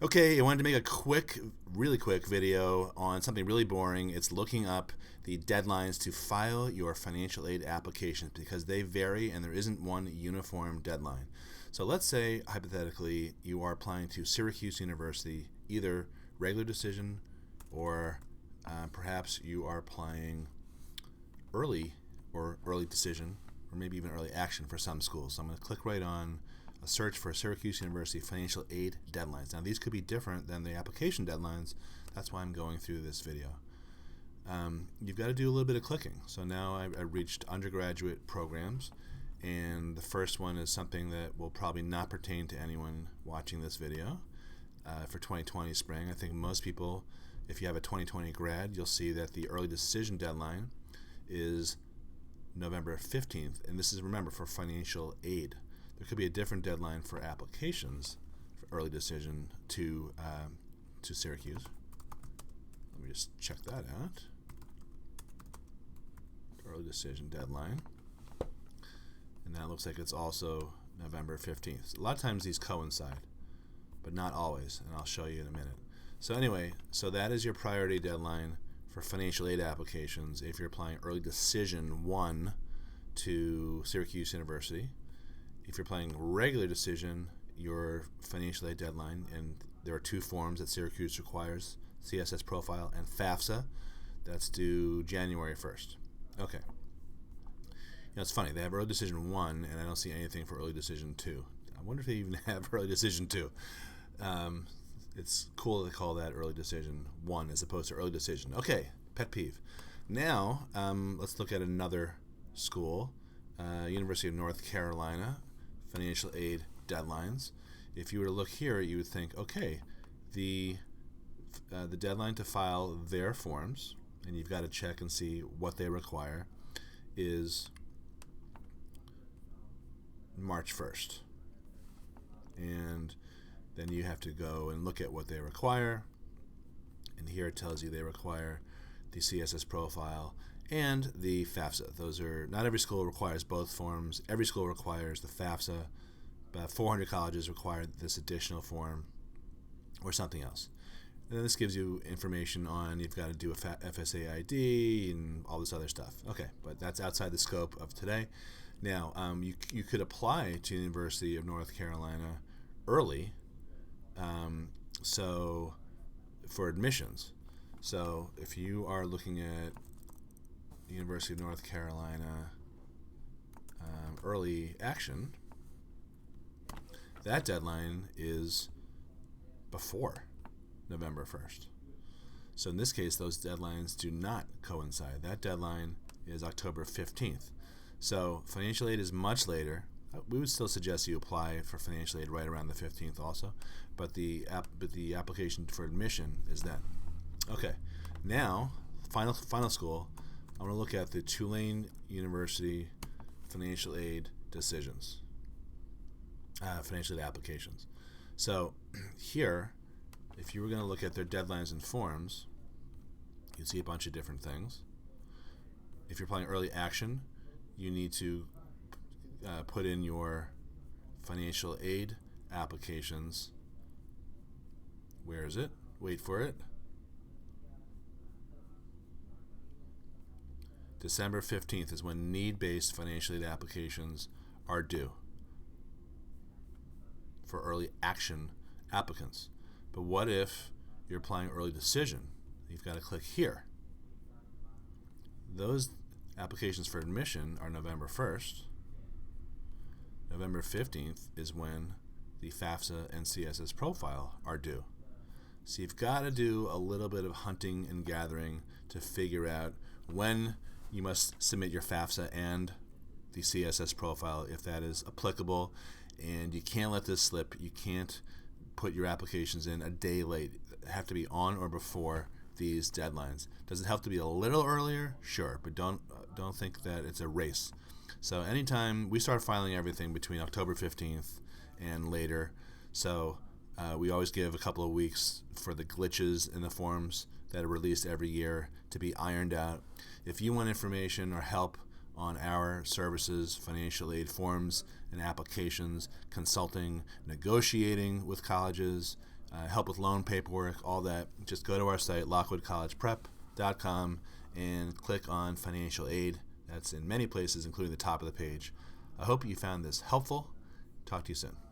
Okay, I wanted to make a really quick video on something really boring. It's looking up the deadlines to file your financial aid applications because they vary and there isn't one uniform deadline. So let's say, hypothetically, you are applying to Syracuse University, either regular decision or perhaps you are applying early or early decision or maybe even early action for some schools. So I'm going to click right on a search for Syracuse University financial aid deadlines. Now these could be different than the application deadlines. That's why I'm going through this video. You've got to do a little bit of clicking. So now I reached undergraduate programs, and the first one is something that will probably not pertain to anyone watching this video for 2020 spring. I think most people, if you have a 2020 grad, you'll see that the early decision deadline is November 15th, and this is, remember, for financial aid. There could be a different deadline for applications for early decision to Syracuse. Let me just check that out. Early decision deadline. And that looks like it's also November 15th. A lot of times these coincide, but not always, and I'll show you in a minute. So anyway, so that is your priority deadline for financial aid applications if you're applying early decision 1 to Syracuse University. If you're applying regular decision, your financial aid deadline, and there are 2 forms that Syracuse requires, CSS profile and FAFSA, that's due January 1st. Okay. It's funny, they have early decision 1, and I don't see anything for early decision 2. I wonder if they even have early decision 2. It's cool to call that early decision 1 as opposed to early decision. Okay, pet peeve. Now, let's look at another school, University of North Carolina, financial aid deadlines. If you were to look here, you would think, okay, the deadline to file their forms, and you've got to check and see what they require, is March 1st. And then you have to go and look at what they require, and here it tells you they require the CSS profile and the FAFSA. Those are, not every school requires both forms. Every school requires the FAFSA. About 400 colleges require this additional form or something else. And then this gives you information on, you've got to do a FSA ID and all this other stuff. Okay, but that's outside the scope of today. Now, you could apply to the University of North Carolina early, so for admissions. So if you are looking at University of North Carolina early action, that deadline is before November 1st. So in this case, those deadlines do not coincide. That deadline is October 15th. So financial aid is much later. We would still suggest you apply for financial aid right around the 15th also, but the application for admission is then. Okay, now final school. I want to look at the Tulane University financial aid decisions, financial aid applications. So here, if you were going to look at their deadlines and forms, you'd see a bunch of different things. If you're applying early action, you need to put in your financial aid applications. Where is it? Wait for it. December 15th is when need-based financial aid applications are due for early action applicants. But what if you're applying early decision? You've got to click here. Those applications for admission are November 1st. November 15th is when the FAFSA and CSS profile are due. So you've got to do a little bit of hunting and gathering to figure out when you must submit your FAFSA and the CSS profile if that is applicable, and you can't let this slip. You can't put your applications in a day late. They have to be on or before these deadlines. Does it have to be a little earlier? Sure, but don't think that it's a race. So anytime we start filing everything between October 15th and later, so we always give a couple of weeks for the glitches in the forms that are released every year to be ironed out. If you want information or help on our services, financial aid forms and applications, consulting, negotiating with colleges, help with loan paperwork, all that, just go to our site, lockwoodcollegeprep.com, and click on financial aid. That's in many places, including the top of the page. I hope you found this helpful. Talk to you soon.